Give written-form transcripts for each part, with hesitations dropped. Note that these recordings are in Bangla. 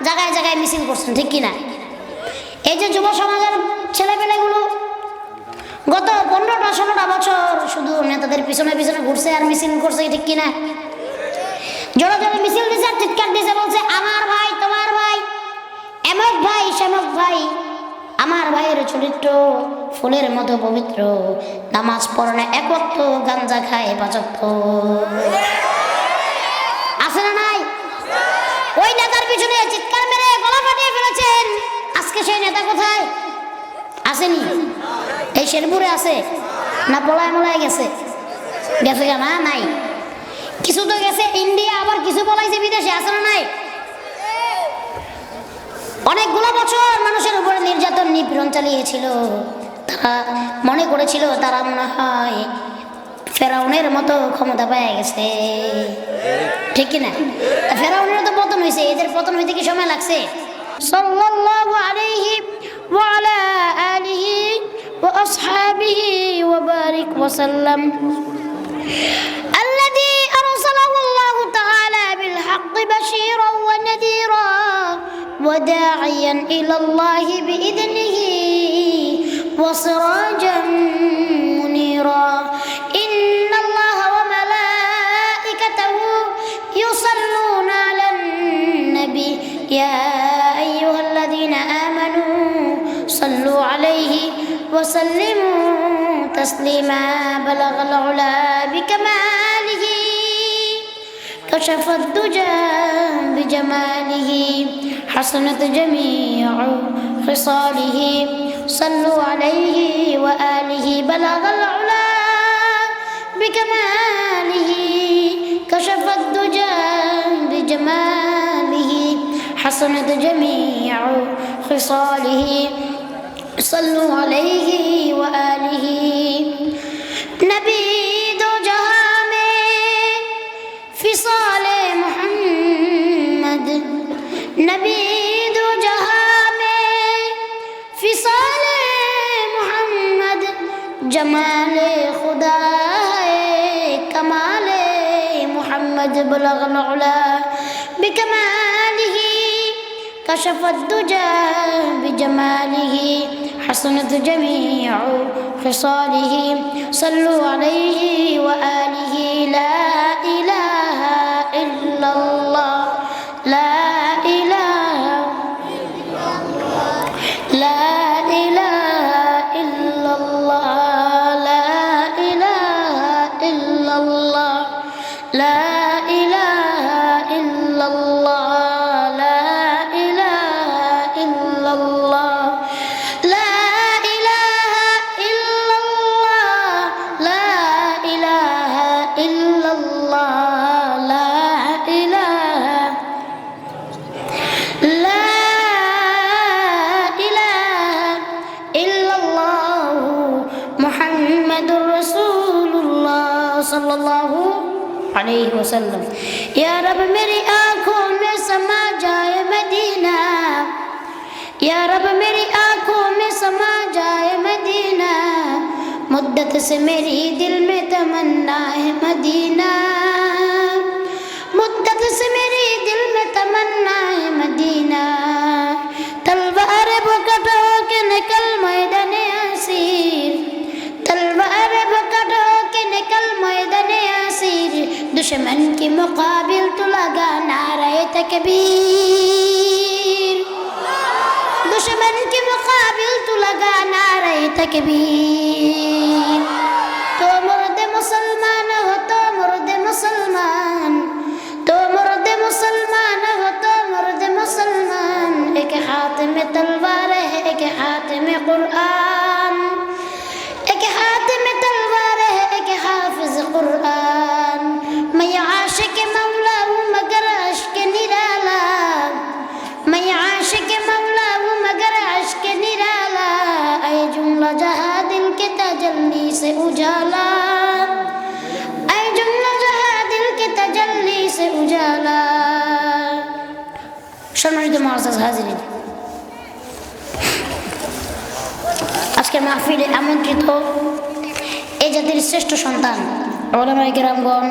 জায়গায় জায়গায় মিছিল করছেন, ঠিক কিনা? এই যে যুব সমাজের ছেলেপেলেগুলো গত 15-16টা বছর শুধু নেতাদের পিছনে পিছনে ঘুরছে আর মিছিল করছে, ঠিক কিনা? জোরে জোরে মিছিল দিছে, চিৎকার দিছে, বলছে আমার ভাই, তোমার ভাই, এমক ভাই, সেমক ভাই। আমার ভাইয়ের চরিত্র ফুলের মতো পবিত্র, নামাজ পড়ে না এক ওয়াক্ত, গাঞ্জা খায় 5 ওয়াক্ত। আছে না নাই? ওই নেতার পিছনে চিৎকার মেরে গলা ফাটিয়ে ফেলেছেন। আজকে সেই নেতা কোথায়? আসেনি? এই শেরপুরে আছে না পলায় মলায় গেছে? গেছে না? নাই। কিছু তো গেছে ইন্ডিয়া, আবার কিছু পলাইছে বিদেশে, আছে না নাই? অনেকগুলো বছর মানুষের উপরে নির্যাতন নিপীড়ন চালিয়েছিল। তারা মনে করেছিল তারা মনে হয় ফেরাউনের মতো ক্ষমতা পেয়ে গেছে, ঠিক কিনা? ফেরাউনের তো পতন হয়েছে, এদের পতন হইতে কি সময় লাগছে? সাল্লাল্লাহু আলাইহি ওয়া আলা আলিহি ওয়া আসহাবিহি ওয়া বারিক ওয়া সাল্লাম। الذي أرسله الله تعالى بالحق بشيرا ونذيرا وداعيا إلى الله بإذنه وسراجا منيرا إن الله وملائكته يصلون على النبي يا أيها الذين آمنوا صلوا عليه وسلموا تسليما بلغ العلا بكماله كشف الدجى بجماله حسنت جميع خصاله صلوا عليه وآله بلغ العلا بكماله كشف الدجى بجماله حسنت جميع خصاله صلوا عليه وآله نبی دو جہاں میں فصال محمد نبی دو جہاں میں فصال محمد جمال خدا ہے کمال محمد بلغ العلا بکمالہ كشف الدجى بجماله حسنت جميع خصاله صلوا عليه وآله لا إله إلا الله لا إله لا إله إلا الله لا إله إلا الله لا إله إلا الله अलैहि वसल्लम। या रब मेरी आँखों में समा जाए मदीना, या रब मेरी आँखों में समा जाए मदीना, मुद्दत से मेरी दिल में तमन्ना है मदीना, मुद्दत से मेरी दिल में तमन्ना है मदीना। तलवार बकट के निकल मैदाने असीर, तलवार बकट के निकल मैदाने असीर, दुश्मन के मुकाबिल तो लगा नारे तकबीर, दुश्मन के मुकाबिल तो लगा नारे तकबीर। तो मुर्द मुसलमान हो तो मुर्द मुसलमान, तो मुर्द मुसलमान हो तो मुर्द मुसलमान, एक हाथ में तलवार है एक हाथ में कुरान, एक हाथ में तलवार है एक हाफिज कुरान। मैं आशिक मौला हूँ मगर अश्क निराला, मैं आशिक मौला हूँ मगर अश्क निराला, ऐ जुमला जहाँ दिल के तजल्ली से उजाला, ऐ जुमला जहाँ दिल के तजल्ली से उजाला। সম্মানিত মুআজ্জাজ হাজিরিন, আজকের মাহফিলে আমন্ত্রিত এই জাতির শ্রেষ্ঠ সন্তান উলামায়ে কেরামগণ,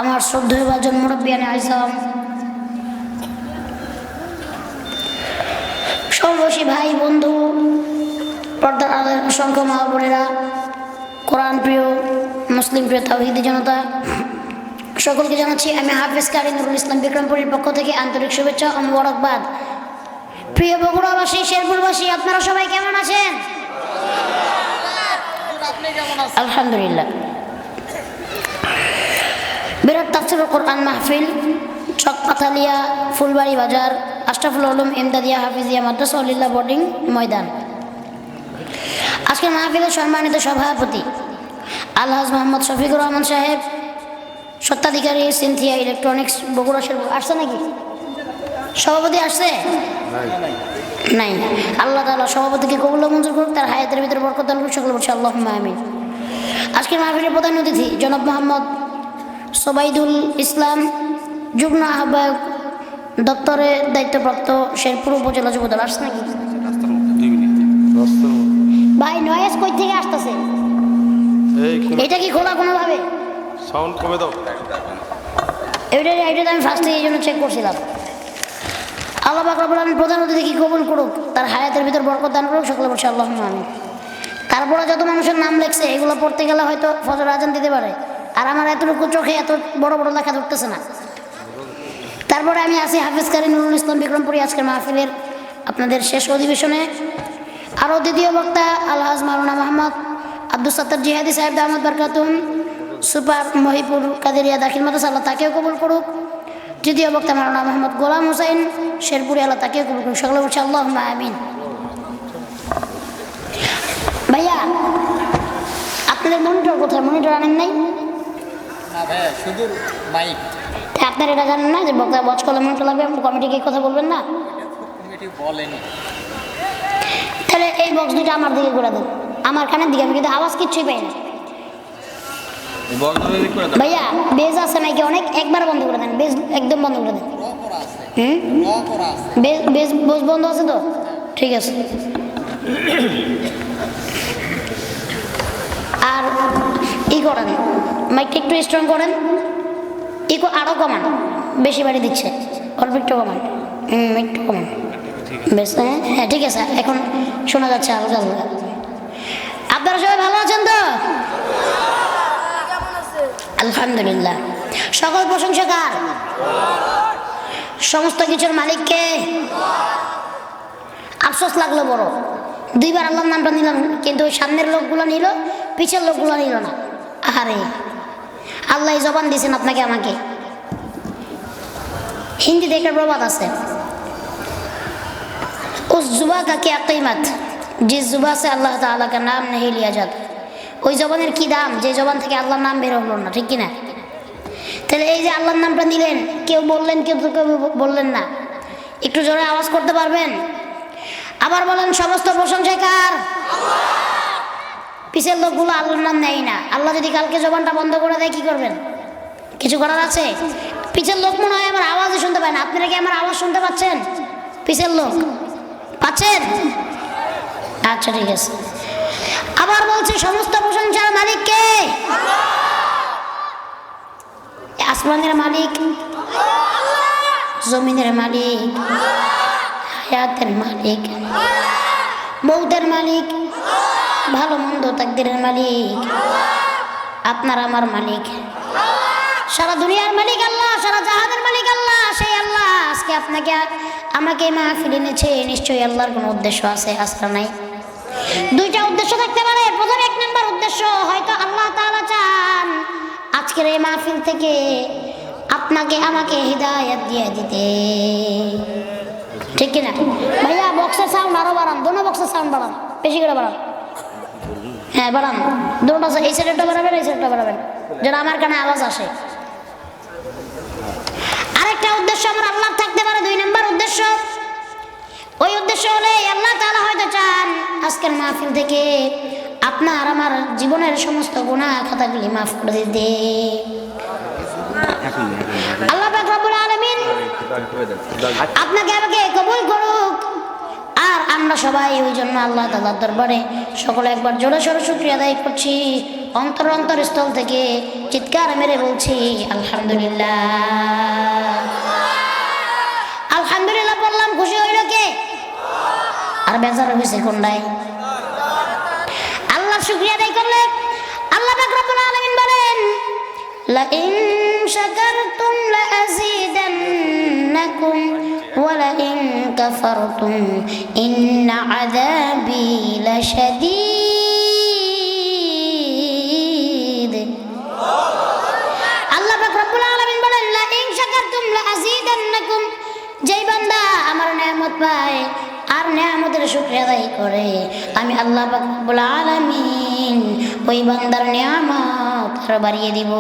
আমার শ্রদ্ধেয় ভাজন মুরব্বিয়ানে আযম, সমবয়সী ভাই বন্ধু, পর্দার আড়ালের অসংখ্য মা বোনেরা, কোরআন প্রিয় মুসলিম প্রিয় তাওহীদি জনতা, সকলকে জানাচ্ছি আমি হাফেজ কারি নুরুল ইসলাম বিক্রমপুরীর পক্ষ থেকে আন্তরিক শুভেচ্ছা ও মোবারকবাদ। প্রিয় বগুড়াবাসী, শেরপুরবাসী, আপনারা সবাই কেমন আছেন? আলহামদুলিল্লাহ। বিরাট তাফসীরুল কোরআন মাহফিল, চকপাথালিয়া, ফুলবাড়ি বাজার, আশরাফুল উলুম ইমদাদিয়া হাফিজিয়া মাদ্রাসা লিল্লাহ বোর্ডিং ময়দান। আজকের মাহফিলের সম্মানিত সভাপতি আলহাজ মোহাম্মদ শফিকুর রহমান সাহেব, স্বত্বাধিকারী সিনথিয়া ইলেকট্রনিক্স বগুড়া শেরপুর। আসছে নাকি? সভাপতি আসছে? নাই। আল্লাহ তাআলা সভাপতিকে কবুল মঞ্জুর করুক, তার হায়াতের ভিতরে বরকত দান করুক, সকল বলছি আল্লাহুম্মা আমিন। আজকের মাহফিলের প্রধান অতিথি জনাব মোহাম্মদ সোবাইদুল ইসলাম, যুগ্ম আহ্বায়ক দপ্তরের দায়িত্বপ্রাপ্ত শেরপুর উপজেলা যুবদল। আসছে নাকি ভাই? নয়েজ কই থেকে আসতেছে? এটা কি খোলা কোনোভাবে? সাউন্ড কমে দাও। এইটা আমি ফার্স্টে এই জন্য চেক করছিলাম। আল্লাহ পাক রব্বুল আলামিন প্রধান অতিথি কি কবুল করুক, তার হায়াতের ভিতর বরকত দান করুক, সকলে বলছে আল্লাহুম্মা আমিন। তারপরে যত মানুষের নাম লেখছে এগুলো পড়তে গেলে হয়তো ফজর আজান দিতে পারে, আর আমার এতটুকু চোখে এত বড় বড় লেখা ধরতেছে না। তারপরে আমি আছি হাফেজ কারি নুরুল ইসলাম বিক্রমপুরী। আজকের মাহফিলের আপনাদের শেষ অধিবেশনে আরও দ্বিতীয় বক্তা আলহাজ মাওলানা মোহাম্মদ আব্দুল সাত্তার জিহাদি সাহেব দামাত বারকাতুম, সুপার মহিপুর কাদেরিয়া দাখিল মাদ্রাসা, আল্লাহ তাকেও কবুল করুক। তৃতীয় বক্তা মাওলানা মোহাম্মদ গোলাম হোসেন শেরপুরি, আল্লাহ তাকেও কবুল করুক, সকলে বলছে আল্লাহুম্মা আমিন। ভাইয়া, আপনাদের মনিটর কোথায়? মনিটর আনেন নাই? শুধু মাইক। আপনারা এটা জানেন না যে বক্তা ওয়াচ করলে মনিটর লাগবে? কমিটিকে কথা বলবেন না? কমিটি বলেনি। তাহলে এই বক্স দুইটা আমার দিকে করে দেন, আমার কানের দিকে, আমি কিন্তু আওয়াজ কিচ্ছুই পাই না। ভাইয়া বেজ আছে নাকি অনেক? একবার বন্ধ করে দেন, বেজ একদম বন্ধ করে দেন। বেজ বন্ধ আছে তো? ঠিক আছে। আর ই করেন, মাইকটা একটু স্ট্রং করেন, ইকো আরও কমান, বেশি বাড়ি দিচ্ছে, অল্প একটু কমান, একটু কমান, বেশ। হ্যাঁ ঠিক আছে, এখন শোনা যাচ্ছে হালকা হালকা। আপনারা সবাই ভালো আছেন তো? আলহামদুলিল্লাহ। সকল প্রশংসা কার? সমস্ত কিছুর মালিককে। আফসোস লাগলো বড়, দুইবার আল্লাহর নামটা নিলাম, কিন্তু ওই সামনের লোকগুলো নিল, পিছের লোকগুলো নিল না। আরে আল্লাহ জবান দিয়েছেন আপনাকে আমাকে। হিন্দিতে একটা প্রবাদ আছে, उस जुबा का क्या कीमत जिस जुबा से अल्लाह ताला का नाम नहीं लिया जाता। ওই জবানের কি দাম যে জবান থেকে আল্লাহর নাম বের হলো না, ঠিক কিনা? তাহলে এই যে আল্লাহর নামটা নিলেন, কেউ বললেন, কেউ বললেন না, একটু জোরে আওয়াজ করতে পারবেন? আবার বলেন, সমস্ত প্রশংসা কার? পিছের লোকগুলো আল্লাহর নাম নেয় না। আল্লাহ যদি কালকে জবানটা বন্ধ করে দেয় কি করবেন? কিছু করার আছে? পিছের লোক মনে হয় আমার আওয়াজই শুনতে পায় না। আপনারা কি আমার আওয়াজ শুনতে পাচ্ছেন? পিছের লোক পাচ্ছেন? আচ্ছা ঠিক আছে। আবার বলছি, সমস্ত প্রশংসার মালিক কে? আসমানের মালিক, জমিনের মালিক, হায়াতের মালিক, মৌতের মালিক, ভালো মন্দ তাকদীরের মালিক, আপনার আমার মালিক, সারা দুনিয়ার মালিক আল্লাহ, সারা জাহানের মালিক আল্লাহ। সেই আল্লাহ আজকে আপনাকে আমাকে মাহফিল এনেছে, নিশ্চয়ই আল্লাহর কোনো উদ্দেশ্য আছে, আসলে নাই। দুইটা উদ্দেশ্য থাকতে পারে। প্রথম এক নম্বর উদ্দেশ্য, হয়তো আল্লাহ তাআলা চান আজকের এই মাহফিল থেকে আপনাকে আমাকে হিদায়াত দিয়ে দিতে, ঠিক কিনা? ভাইয়া বক্সের সাউন্ড আরো বাড়ান, দোনো বক্সের সাউন্ড বাড়ান, বেশি করে বাড়ান। হ্যাঁ বাড়ান, দুটো, এই সাইডটা বাড়াবেন, এই সাইডটা বাড়াবেন, যেন আমার কানে আওয়াজ আসে। আরেকটা উদ্দেশ্য আমার আল্লাহ থাকতে পারে, দুই নম্বর উদ্দেশ্য। ওই উদ্দেশ্য হলে আল্লাহ তাআলা হয়তো চান আজকের মাহফিল থেকে আপনার আমার জীবনের সমস্ত গুনাহ খাতাগুলি মাফ করে দিতে। আল্লাহ পাক রব্বুল আলামিন আপনাকে আমাকে কবুল করুক। আর আমরা সবাই ওই জন্য আল্লাহ তাআলার দরবারে সকলে একবার জোরে সোরে শুকরিয়া আদায় করছি, অন্তরস্থল থেকে চিৎকার মেরে বলছি আলহামদুলিল্লাহ। আলহামদুলিল্লাহ বললাম, খুশি হইল কে? বেজার হয়েছে কোনটাই? আল্লাহর শুকরিয়া আদায় করলে আল্লাহ পাক রব্বুল আলামিন বলেন লা ইন শাকারতুম লা আযীদান্নাকুম ওয়া লা ইন কাফারতুম ইন্না আযাবি লাশাদীদ। আল্লাহ পাক রব্বুল আলামিন বলেন লা ইন শাকারতুম লা আযীদান্নাকুম, যেই বান্দা আমার নিয়ামত পায় আর নিয়ামতের শুকরিয়া আদায় করে, আমি আল্লাহ পাক রব্বুল আলামিন ওই বান্দার নিয়ামত আরো বাড়িয়ে দিব।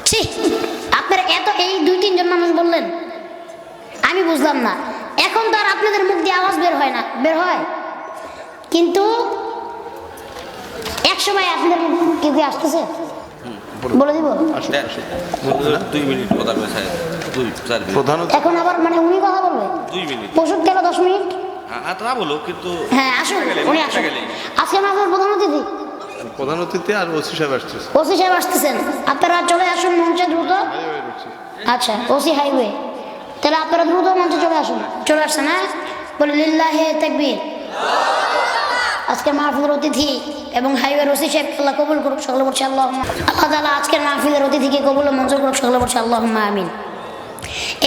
ছি, আপনারা এত এই 2-3 জন মানুষ বললেন, আমি বুঝলাম না। এখন তো আর আপনাদের মুখ দিয়ে আওয়াজ বের হয় না, বের হয়, কিন্তু এক সময় আপনাদের কেউ কি আসতেছে বলে দিব। 2 মিনিট কথা বলছে, 2-4 মিনিট। এখন আবার মানে উনি কথা বলবে 2 মিনিট। ওষুধ গেল 10 মিনিট। হ্যাঁ তা বলো, কিন্তু হ্যাঁ আসুন, উনি আসুন। আজকে আমাদের প্রধান অতিথি আর ওসি সাহেব আসতেছে। ওসি সাহেব আসতেছেন, আপনারা চলে আসুন মঞ্চে দ্রুত। আচ্ছা, ওসি হাইওয়ে, তাহলে আপনারা দ্রুত মঞ্চে চলে আসুন। চলে আসছেন? হ্যাঁ, বলে লিল্লাহে তাকবীর। আজকের মাহফিলের অতিথি এবং হাইওয়ের ওসি সাহেব আল্লাহ কবুল করুক, সকলে বলছে আল্লাহুম্মা। আল্লাহ তাআলা আজকের মাহফিলের অতিথিকে কবুল ও মঞ্জুর করুক, সকলে বলছে আল্লাহুম্মা আমিন।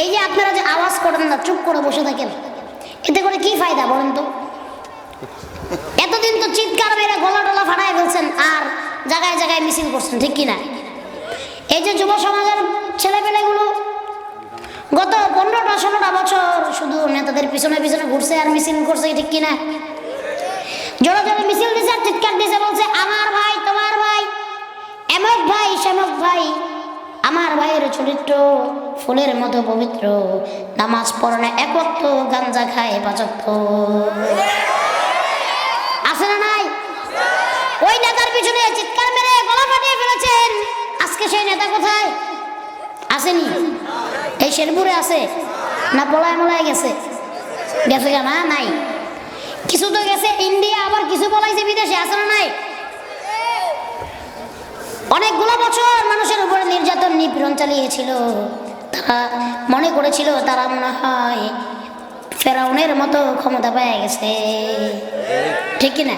এই যে আপনারা যে আওয়াজ করেন না, চুপ করে বসে থাকেন, এতে করে কি ফায়দা বলেন তো? এতদিন তো চিৎকার মেরে গলা টলা ফাটায় ফেলছেন আর জায়গায় জায়গায় মিছিল করছেন, ঠিক কিনা? এই যে যুব সমাজের ছেলেপেলেগুলো গত 15-16টা বছর শুধু নেতাদের পিছনে পিছনে ঘুরছে আর মিছিল করছে, ঠিক কিনা? জোরে জোরে মিছিল দিছে, চিৎকার দিছে, বলছে আমার ভাই, তোমার ভাই, এমক ভাই, সেমক ভাই। আমার ভাইয়ের চরিত্র ফুলের মতো পবিত্র, নামাজ পড়ে না এক ওয়াক্ত, গাঞ্জা খায় 5 ওয়াক্ত। আছে না নাই? ওই নেতার পিছনে চিৎকার মেরে গলা ফাটিয়ে ফেলেছেন। আজকে সেই নেতা কোথায়? আসেনি? এই শেরপুরে আছে না পলায় মলায় গেছে? গেছে না? নাই। কিছু তো গেছে ইন্ডিয়া, আবার কিছু পলাইছে বিদেশে, আছে না নাই? অনেকগুলো বছর মানুষের উপরে নির্যাতন নিপীড়ন চালিয়েছিল। তারা মনে করেছিল তারা মনে হয় ফেরাউনের মতো ক্ষমতা পেয়ে গেছে, ঠিক কিনা?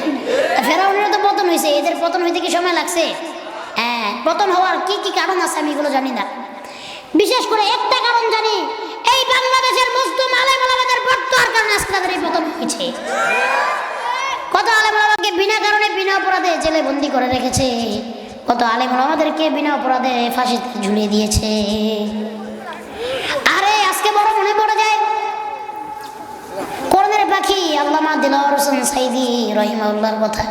ফেরাউনের তো পতন হয়েছে, এদের পতন হইতে কি সময় লাগছে? হ্যাঁ, পতন হওয়ার কি কি কারণ আছে আমি এগুলো জানি না। বিশেষ করে একটা কারণ জানি, এই বাংলাদেশের মুসলিম আলেম ওলামাদের বর্তমার কারণে আজকে তাদের এই পতন হয়েছে। কত আলেম ওলামাকে বিনা কারণে বিনা অপরাধে জেলে বন্দি করে রেখেছে, কত আলেম ওলামাদেরকে বিনা অপরাধে ফাঁসিতে ঝুলিয়ে দিয়েছে। আরে আজকে বড় মনে পড়ে যায় কোরআনের পাখি আল্লামা দিলওয়ার হোসেন সাইদি রহিমাহুল্লাহর কথা।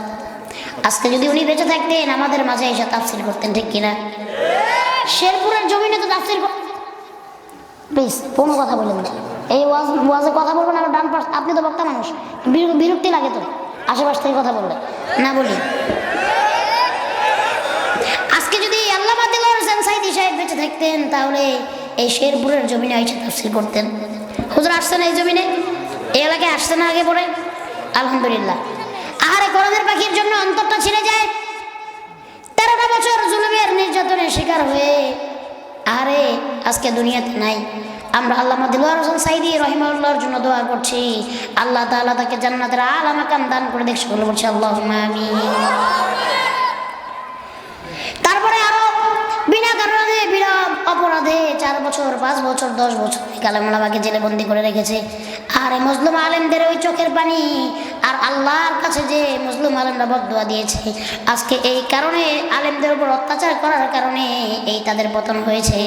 আজকে যদি উনি বেঁচে থাকতেন আমাদের মাঝে এসে তাফসীর করতেন, ঠিক কিনা? শেরপুরের জমিনে তো তাফসীর। প্লিজ কোনো কথা বলবেন না, এই ওয়াজে কথা বলবেন। আমার ডান পাশ, আপনি তো বক্তা মানুষ, বিরক্তি লাগে তো আশেপাশ থেকে কথা বললে। না বলি, আজকে যদি আল্লামা দিলওয়ার হোসেন সাইদি সাহেব বেঁচে থাকতেন তাহলে এই শেরপুরের জমিনে এসে তাফসীর করতেন। হুজুর আসছেন এই জমিনে, এই এলাকায় আসছে না আগে পরে? আলহামদুলিল্লাহ। আহারে কোরআনের পাখির জন্য অন্তরটা ছিঁড়ে যায়। 13টা বছর জুলুমের নির্যাতনের শিকার হয়ে আরে আজকে দুনিয়াতে নাই। আমরা আল্লামা দিলওয়ার হোসেন সাইদি রহিমাহুল্লাহর জন্য দোয়া করছি, আল্লাহ তাআলা তাকে জান্নাতের আলা মাকাম দান করে দেখ, সকলে বলছি আল্লাহুম্মা আমিন। তারপরে আরো বিনা কারণে বিনা অপরাধে 4 বছর 5 বছর 10 বছর আলেম ওলামাকে জেলে বন্দি করে রেখেছে। আর এই মুসলিম আলেমদের ওই চোখের পানি আর আল্লাহর কাছে যে মুসলিম আলেমরা বদদুয়া দিয়েছে, আজকে এই কারণে আলেমদের উপর অত্যাচার করার কারণে এই তাদের পতন হয়েছে।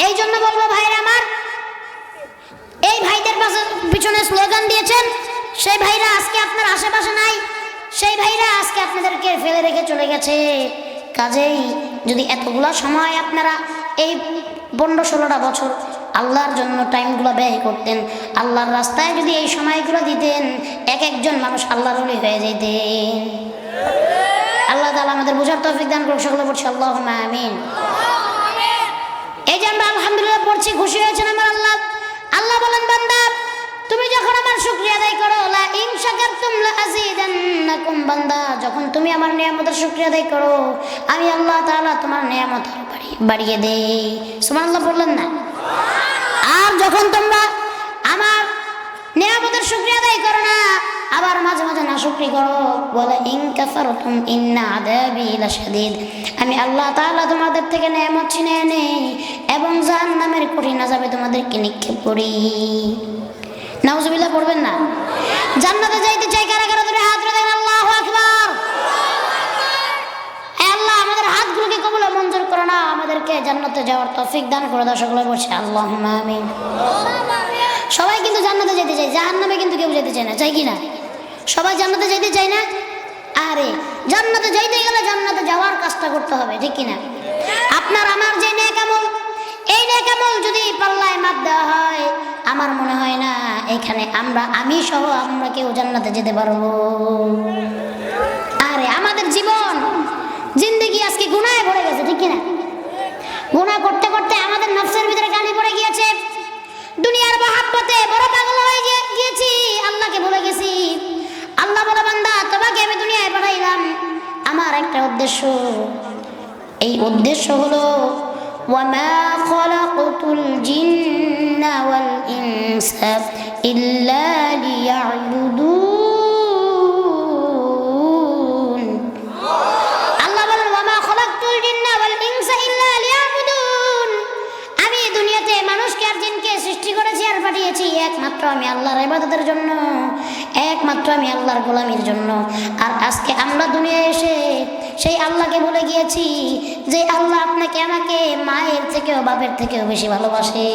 এই জন্য বলবো ভাইরা আমার, এই ভাইদের পিছনে স্লোগান দিয়েছেন সেই ভাইরা আজকে আপনার আশেপাশে নাই, সেই ভাইরা আজকে আপনাদেরকে ফেলে রেখে চলে গেছে। কাজেই যদি এতগুলো সময় আপনারা এই 15-16টা বছর আল্লাহর জন্য টাইমগুলো ব্যয় করতেন, আল্লাহর রাস্তায় যদি এই সময়গুলো দিতেন, এক একজন মানুষ আল্লাহর ওলি হয়ে যেতেন। আল্লাহ তাআলা আমাদের বোঝার তৌফিক দান করুন, সকলে বলছি আল্লাহুম্মা আমিন। এই যে আমরা আলহামদুলিল্লাহ পড়ছি, খুশি হয়েছেন আমার আল্লাহ? আল্লাহ বলেন বান্দা তুমি যখন আমার শুকরিয়া আদায় করো, লা ইন শাকারতুম লা আযীদান্নাকুম, বান্দা যখন তুমি আমার নিয়ামতের শুকরিয়া আদায় করো আমি আল্লাহ তাআলা তোমার নিয়ামত বাড়িয়ে দেই। সুবহানাল্লাহ বললেন না? আর যখন তোমরা আমার নিয়ামতের শুকরিয়া আদায় করো না, আবার মাঝে মাঝে নাশুকরি করো, বলে ইন কাফারতুম ইন্না আযাবি লাশাদীদ, আমি আল্লাহ তাআলা তোমাদের থেকে নিয়ামত ছিনিয়ে নেই এবং জাহান্নামের কঠিন আযাবে তোমাদেরকে নিক্ষেপ করি। নাউজুবিল্লাহ পড়বেন না? জান্নাতে যাইতে চাই কারা কারা? ধরে হাত তুলে দেখেন। আল্লাহু আকবার। আল্লাহ আমাদের হাতগুলোকে কবুল ও মঞ্জুর করো না, আমাদেরকে জান্নাতে যাওয়ার তৌফিক দান করে দাও। সকলে বলছে আল্লাহুম্মা আমিন। সবাই কিন্তু জান্নাতে যেতে চায়, জাহান্নামে কিন্তু কেউ যেতে চায় না, চাই কি না? সবাই জান্নাতে যেতে চায় না? আরে জান্নাতে যাইতে গেলে জান্নাতে যাওয়ার কাজটা করতে হবে, ঠিক কি না? আপনার আমার যে নেক আমল, এই নেক আমল যদি পাল্লায় মাপ দেওয়া হয়, আমার মনে হয় না এখানে আমি সহ আমরা কেউ জান্নাতে যেতে পারবো। আরে আমাদের জীবন জিন্দেগি আজকে গুনাহে ভরে গেছে, ঠিক কি না? গুনাহ করতে করতে আমাদের নফসের ভিতরে গালি পড়ে গিয়েছে, দুনিয়ার মহাব্বতে বড় পাগল হয়ে গিয়েছি, আল্লাহকে ভুলে গেছি। আল্লাহ বলে, বান্দা তোমাকে আমি দুনিয়ায় পাঠাইলাম আমার একটা উদ্দেশ্য, এই উদ্দেশ্য হলো ওয়ামা খালাকুতুল জিন্না ওয়াল ইনসা ইল্লা লিয়াবুদুন। আল্লাহ বলেন ওয়ামা খালাকুতুল জিন্না ওয়াল ইনসা ইল্লা লিয়াবুদুন, আমি দুনিয়াতে মানুষকে আর জিনকে সৃষ্টি করেছি আর পাঠিয়েছি একমাত্র আমি আল্লাহর ইবাদতের জন্য, একমাত্র আমি আল্লাহর গোলামির জন্য। আর আজকে আমরা দুনিয়ায় এসে সেই আল্লাহকে ভুলে গিয়েছি, যে আল্লাহ আপনাকে আমাকে মায়ের থেকেও বাপের থেকেও বেশি ভালোবাসে।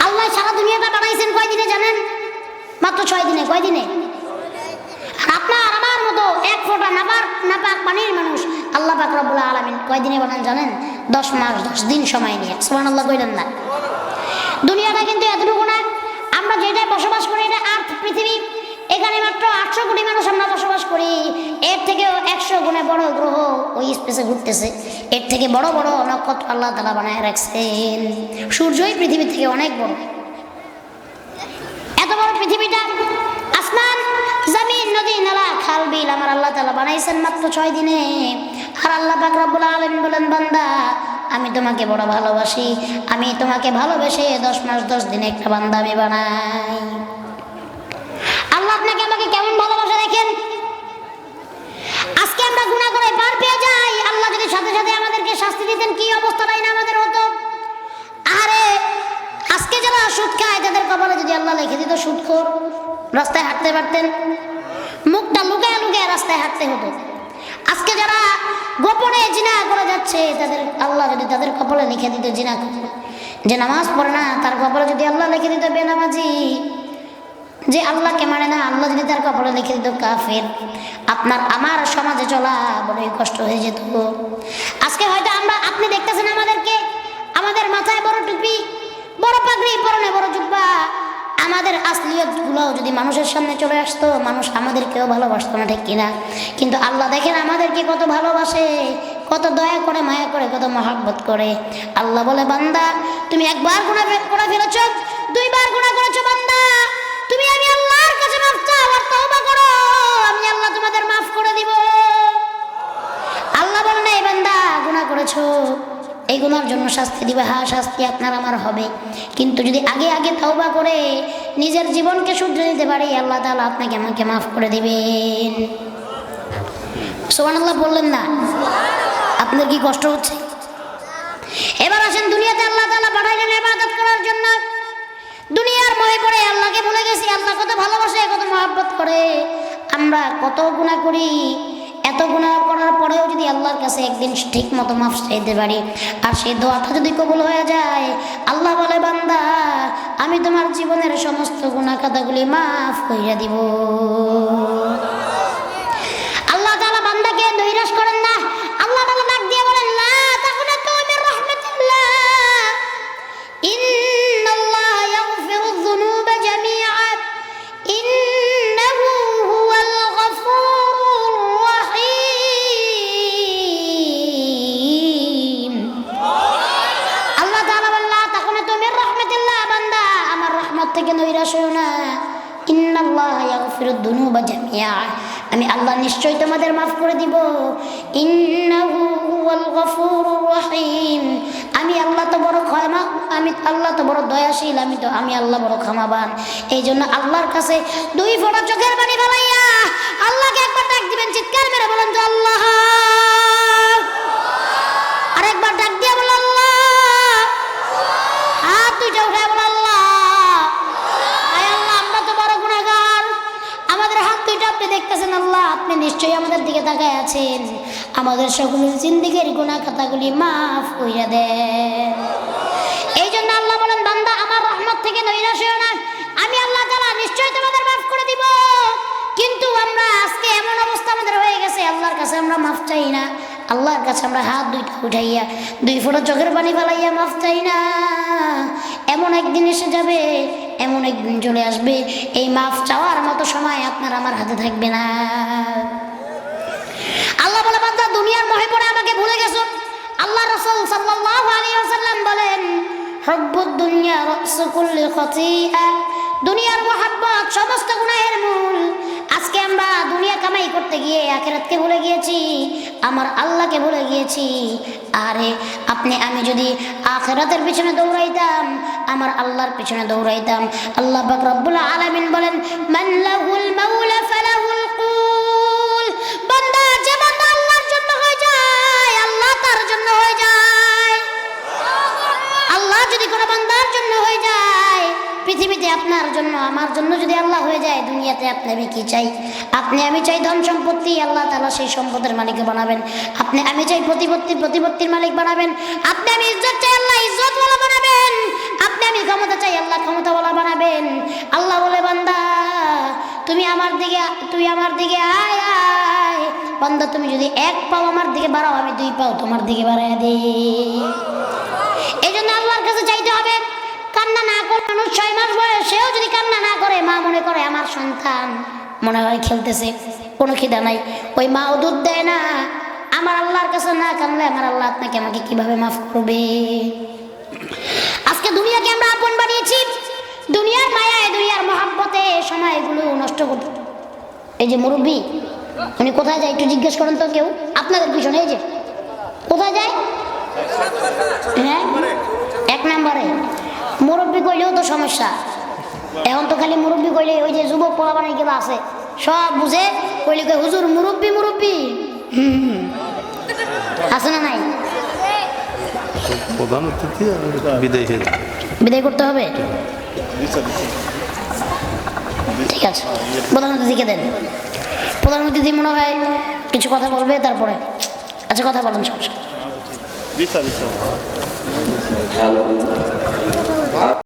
আল্লাহ সারা দুনিয়াটা বানাইছেন কয়দিনে জানেন? মাত্র 6 দিনে। কয়দিনে? আপনার আমার মতো এক ফোঁটা নাপাক পানির মানুষ আল্লাহ পাক রব্বুল আলামিন কয়দিনে বানান জানেন? 10 মাস 10 দিন সময় নিয়ে। সুবহানাল্লাহ কইলেন না? দুনিয়াটা কিন্তু এতটুকু না, আমরা যেটাই বসবাস করি এটা আর্থ পৃথিবী, এখানে মাত্র 800 কোটি মানুষ আমরা বসবাস করি। এর থেকেও 100 গুণে বড় গ্রহ ওই স্পেসে ঘুরতেছে, এর থেকে বড় বড় নক্ষত্র আল্লাহ তাআলা বানায় রাখছেন। সূর্যই পৃথিবী থেকে অনেক বড়। এত বড় পৃথিবীটা, আসমান জমিন নদী নালা খাল বিল আমার আল্লাহ তাআলা বানাইছেন মাত্র 6 দিনে। আর আল্লাহ পাক রব্বুল আলামিন বলেন, বান্দা আমি তোমাকে বড় ভালোবাসি, আমি তোমাকে ভালোবেসে 10 মাস 10 দিনে একটা বান্দা আমি বানাই। আল্লাহ আপনাকে আমাকে কেমন ভালোবাসা দেখেন। আজকে আমরা গুনাহ করে পার পেয়ে যাই, আল্লাহ যদি সাথে সাথে আমাদেরকে শাস্তি দিতেন কি অবস্থাটাই না আমাদের হতো। আরে আজকে যারা সুদ খায় তাদের কপালে যদি আল্লাহ লিখে দিত সুদখোর, রাস্তায় হাঁটতে পারতেন, মুখটা লুকায় লুকায় রাস্তায় হাঁটতে হতো। আজকে যারা গোপনে জিনা করে যাচ্ছে তাদের আল্লাহ যদি তাদের কপালে লিখে দিত জিনা, যে নামাজ পড়ে না তার কপালে যদি আল্লাহ লিখে দিত বেনামাজি, যে আল্লাহকে মানে না আল্লাহ যদি তার কপালে লিখে দিত কাফের, আপনার আমার সমাজে চলা বড়ই কষ্ট হয়ে যেত। আজকে হয়তো আপনি দেখতেছেন আমাদেরকে, আমাদের মাথায় বড় টুপি, বড় পাগড়ি, পরনে বড় জুব্বা, আমাদের আসলিয়ত গুলো যদি মানুষের সামনে চলে আসতো মানুষ আমাদেরকেও ভালোবাসতো না, ঠিক কিনা? কিন্তু আল্লাহ দেখেন আমাদেরকে কত ভালোবাসে, কত দয়া করে, মায়া করে, কত মহব্বত করে। আল্লাহ বলে, বান্দা তুমি একবার গুনাহ করে ফেলেছো, 2 বার গুনাহ করেছো, বান্দা তুমি আমি আল্লাহর কাছে মাফ চাও আর তওবা করো, আমি আল্লাহ তোমাদের মাফ করে দিব। আল্লাহ বলেন, এই বান্দা গুনাহ করেছো, এই গুনার জন্য শাস্তি দিবে। হ্যাঁ, শাস্তি আপনার আমার হবে, কিন্তু যদি আগে আগে তওবা করে নিজের জীবনকে শুধরে নিতে পারি আল্লাহ তাআলা আপনাকে আমাকে মাফ করে দিবেন। সুবহানাল্লাহ বললেন না? আপনার কি কষ্ট হচ্ছে? এবার আসেন, দুনিয়াতে আল্লাহ তাআলা পাঠাইলেন ইবাদত করার জন্য, দুনিয়ার মোহে পড়ে আল্লাহকে ভুলে গেছি। আল্লাহ কত ভালোবাসে, কত মহব্বত করে, আমরা কত গুনাহ করি। এত গুনাহ করার পরেও যদি আল্লাহর কাছে একদিন ঠিক মতো মাফ চাইতে পারি আর সেই দোয়াটা যদি কবুল হয়ে যায়, আল্লাহ বলে, বান্দা আমি তোমার জীবনের সমস্ত গুনাহ খাতাগুলি মাফ কইরা দিব। আল্লাহ তাআলা বান্দাকে নৈরাশ করেন না। আল্লাহ তাআলা ডাক দিয়ে বলেন, লা তাকুনাতু মির রাহমাতিল্লাহ, ইন্নাল্লাহা ইয়াগফিরুয যুনুবা জামিআ, ইন্নাহু হুয়াল গফুরুর রহিম। আল্লাহ তাআলা বলেন, লা তাকুনাতু মির রাহমাতিল্লাহ, বান্দা আমার রহমত থেকে নৈরাশ হও না। ইন্নাল্লাহা ইয়াগফিরুয যুনুবা জামিআ, আমি আল্লাহ নিশ্চয়ই তোমাদের মাফ করে দিব। ইন্নাহু হুয়াল গফুরুর রহিম, আমি আল্লাহ তো বড় আল্লাহ তো বড় দয়াশীল, আমি আল্লাহ বড় ক্ষমাবান। এই জন্য আল্লাহর কাছে 2 ফোঁটা চোখের পানি ফেলাইয়া আল্লাহকে একবার ডাক দিবেন, চিৎকার মেরে বলেন তো আল্লাহ। আরেকবার ডাক দিয়ে বলেন আল্লাহ। হাত দুইটা উঠে বলেন আল্লাহ। আয় আল্লাহ, আমরা তো বড় গুনাহগার, আমাদের হাত দুইটা আপনি দেখতেছেন আল্লাহ, আপনি নিশ্চয়ই আমাদের দিকে তাকায় আছেন। আমাদের সকলের জিন্দেগির গুনাহ খাতাগুলি মাফ কইরা দেন। এই জন্য আল্লাহ বলেন, বান্দা আমার রহমত থেকে নৈরাশ হও না, আমি আল্লাহ তাআলা নিশ্চয়ই তোমাদের মাফ করে দিব। কিন্তু আমরা আজকে এমন অবস্থা আমাদের হয়ে গেছে, আল্লাহর কাছে আমরা মাফ চাই না, আল্লাহর কাছে আমরা হাত দুইটা উঠাইয়া 2 ফোঁটা চোখের পানি ফেলাইয়া মাফ চাই না। এমন একদিন এসে যাবে, এমন একদিন চলে আসবে, এই মাফ চাওয়ার মতো সময় আপনার আমার হাতে থাকবে না। আল্লাহ বলে, বান্দা দুনিয়ার মোহে পড়ে আমাকে ভুলে গেছো। আল্লাহ রাসূল সাল্লাল্লাহু আলাইহি ওয়াসাল্লাম বলেন, হুব্বুদ দুনিয়া রাসু কুল্লি খাতিআ, দুনিয়ার মোহাব্বত সমস্ত গুনাহের মূল। আজকে আমরা দুনিয়া কামাই করতে গিয়ে আখিরাতকে ভুলে গিয়েছি, আমার আল্লাহকে ভুলে গিয়েছি। আরে আমি যদি আখিরাতের পিছনে দৌড়াইতাম, আমার আল্লাহর পিছনে দৌড়াইতাম, আল্লাহ পাক রব্বুল আলামিন বলেন, মান লাহুল মাওলা ফালাহুল কুল। বান্দা যে বান্দা আল্লাহর জন্য হয়ে যায়, আল্লাহ তার জন্য হয়ে যায়। আল্লাহ যদি কোনো বান্দার জন্য হয়ে যায়, পৃথিবীতে আপনার জন্য আমার জন্য যদি আল্লাহ হয়ে যায়, দুনিয়াতে আমি কি চাই? আমি চাই ধন সম্পত্তি, আল্লাহ তাআলা সেই সম্পদের মালিক বানাবেন। আমি চাই প্রতিপত্তির মালিক বানাবেন। আমি ইজ্জত চাই, আল্লাহ ইজ্জতওয়ালা বানাবেন। আমি ক্ষমতা চাই, আল্লাহ ক্ষমতাওয়ালা বানাবেন। আল্লাহ বলে, বান্দা তুই আমার দিকে আয় আয়। বান্দা তুমি যদি 1 পাও আমার দিকে বাড়াও, আমি 2 পাও তোমার দিকে বাড়ায় দিই। এই জন্য আল্লাহর কাছে চাইতে হবে। কান্না না করে মানুষ 6 মাস বয়স, সেও যদি কান্না না করে, মা মনে করে আমার সন্তান মনে হয় খেলতেছে, কোনো খিদা নাই, ওই মাও দুধ দেয় না। আমার আল্লাহর কাছে না কানলে আমার আল্লাহ আমাকে কিভাবে মাফ করবে? আজকে দুনিয়াকে আমরা আপন বানিয়েছি, দুনিয়ার মায়ায়, দুনিয়ার মহাব্বতে সময়গুলো নষ্ট করতে। এই যে মুরব্বী, উনি কোথায় যায় একটু জিজ্ঞেস করেন তো কেউ, আপনাদের পিছনে। এই যে কোথায় যায়? হ্যাঁ, 1 নম্বরে। মুরব্বী কইলেও তো সমস্যা। এখন তো খালি মুরব্বী কইলে ওই যে যুবক পোলাপানি গুলো আছে সব বুঝে, কইলে কই হুজুর মুরব্বী আছে না নাই? প্রধান অতিথি বিদায় করতে হবে। ঠিক আছে, প্রধান অতিথিকে দেন। প্রধান অতিথি মনে হয় কিছু কথা বলবে, তারপরে আচ্ছা কথা বলেন। সমস্যা